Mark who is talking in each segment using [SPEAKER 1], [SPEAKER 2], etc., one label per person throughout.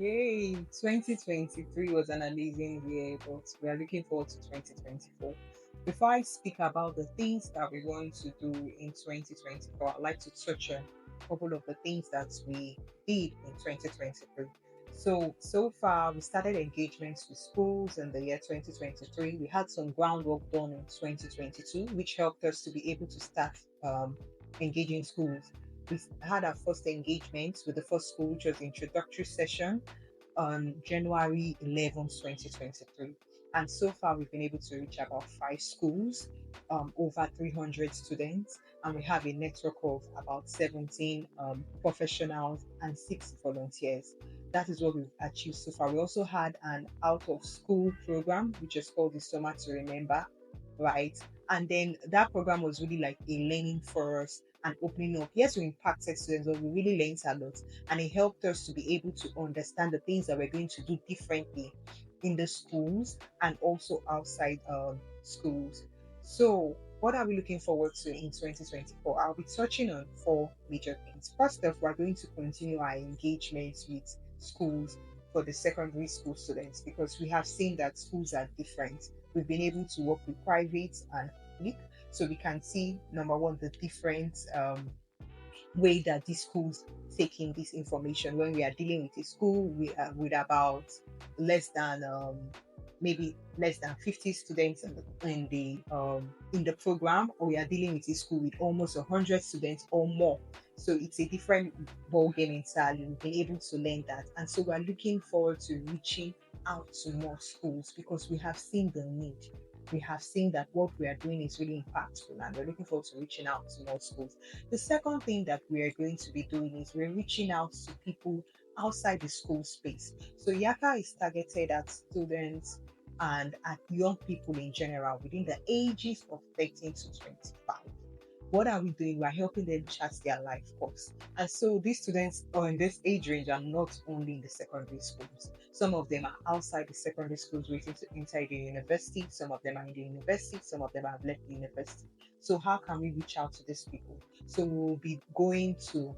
[SPEAKER 1] Yay! 2023 was an amazing year, but we are looking forward to 2024. Before I speak about the things that we want to do in 2024, I'd like to touch on a couple of the things that we did in 2023. So far, we started engagements with schools in the year 2023. We had some groundwork done in 2022, which helped us to be able to start engaging schools. We had our first engagement with the first school, which was the introductory session on January 11th, 2023. And so far, we've been able to reach about five schools, over 300 students, and we have a network of about 17 professionals and six volunteers. That is what we've achieved so far. We also had an out of school program, which is called the Summer to Remember, right? And then that program was really like a learning for us and opening up. Yes, we impacted students, but we really learned a lot. And it helped us to be able to understand the things that we're going to do differently in the schools and also outside schools. So, what are we looking forward to in 2024? I'll be touching on four major things. First off, we're going to continue our engagements with schools for the secondary school students because we have seen that schools are different. We've been able to work with private and public, so we can see number one the different way that these schools take in this information. When we are dealing with a school with about less than maybe less than 50 students in the program, or we are dealing with a school with almost 100 students or more. So it's a different ball game entirely. We've been able to learn that, and so we're looking forward to reaching out to more schools because we have seen the need. We have seen that what we are doing is really impactful, and we're looking forward to reaching out to more schools. The second thing that we are going to be doing is we're reaching out to people outside the school space. So Yaka is targeted at students and at young people in general within the ages of 13 to 25. What are we doing? We're helping them chart their life course. And so these students are in this age range are not only in the secondary schools. Some of them are outside the secondary schools waiting to enter the university. Some of them are in the university. Some of them have left the university. So how can we reach out to these people? So we'll be going to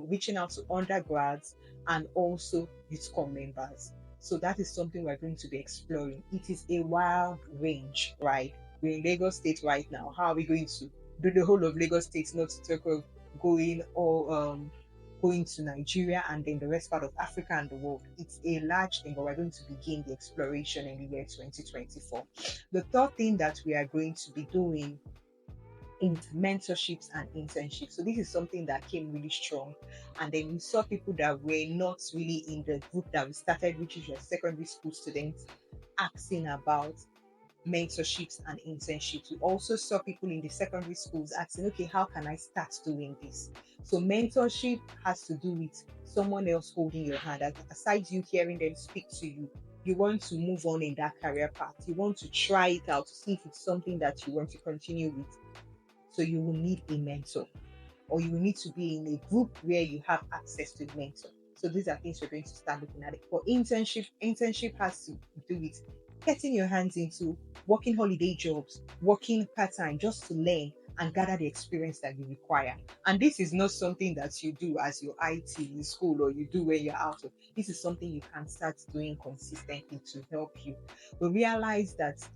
[SPEAKER 1] reaching out to undergrads and also youth corps members. So that is something we're going to be exploring. It is a wild range, right? We're in Lagos State right now. How are we going to do the whole of Lagos State, not to talk of going or going to Nigeria and then the rest part of Africa and the world? It's a large thing, but we're going to begin the exploration in the year 2024. The third thing that we are going to be doing in mentorships and internships. So this is something that came really strong. And then we saw people that were not really in the group that we started, which is your secondary school students, asking about mentorships and internships. We also saw people in the secondary schools asking, okay, how can I start doing this? So mentorship has to do with someone else holding your hand. Aside you hearing them speak to you, you want to move on in that career path. You want to try it out to see if it's something that you want to continue with. So you will need a mentor, or you will need to be in a group where you have access to a mentor. So these are things we're going to start looking at. It. For internship has to do with getting your hands into working holiday jobs, working part-time just to learn and gather the experience that you require. And this is not something that you do as your IT in school or you do when you're out of. This is something you can start doing consistently to help you. We realize that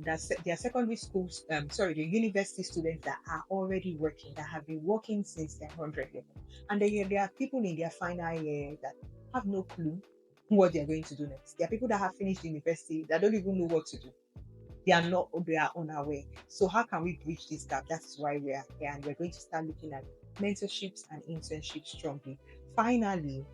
[SPEAKER 1] there are secondary schools, the university students that are already working, that have been working since their 100 level. And then there are people in their final year that have no clue what they're going to do next. There are people that have finished university that don't even know what to do. They are unaware. So how can we bridge this gap? That's why we are here, and we're going to start looking at mentorships and internships strongly. Finally,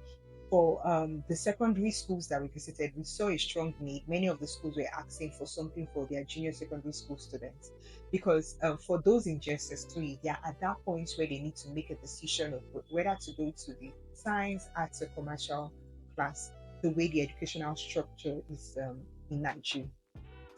[SPEAKER 1] for the secondary schools that we visited, we saw a strong need. Many of the schools were asking for something for their junior secondary school students because for those in JSS3, they are at that point where they need to make a decision of whether to go to the science, arts, or commercial class, the way the educational structure is in Nigeria.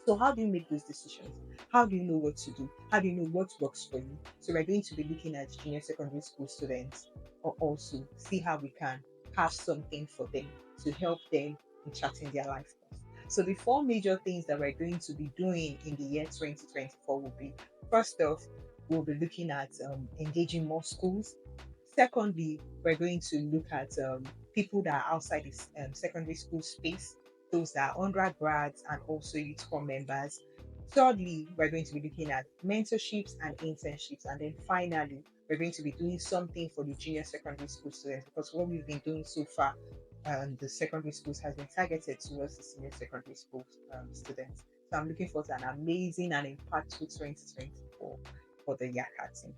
[SPEAKER 1] So how do you make those decisions? How do you know what to do? How do you know what works for you? So we're going to be looking at junior secondary school students or also see how we can have something for them to help them in charting their life course. So the four major things that we're going to be doing in the year 2024 will be, first off, we'll be looking at engaging more schools. Secondly, we're going to look at people that are outside this secondary school space, those that are undergrads and also youth corps members. Thirdly, we're going to be looking at mentorships and internships. And then finally, we're going to be doing something for the junior secondary school students because what we've been doing so far, the secondary schools has been targeted towards the senior secondary school students. So I'm looking forward to an amazing and impactful 2024 for the Yaka team.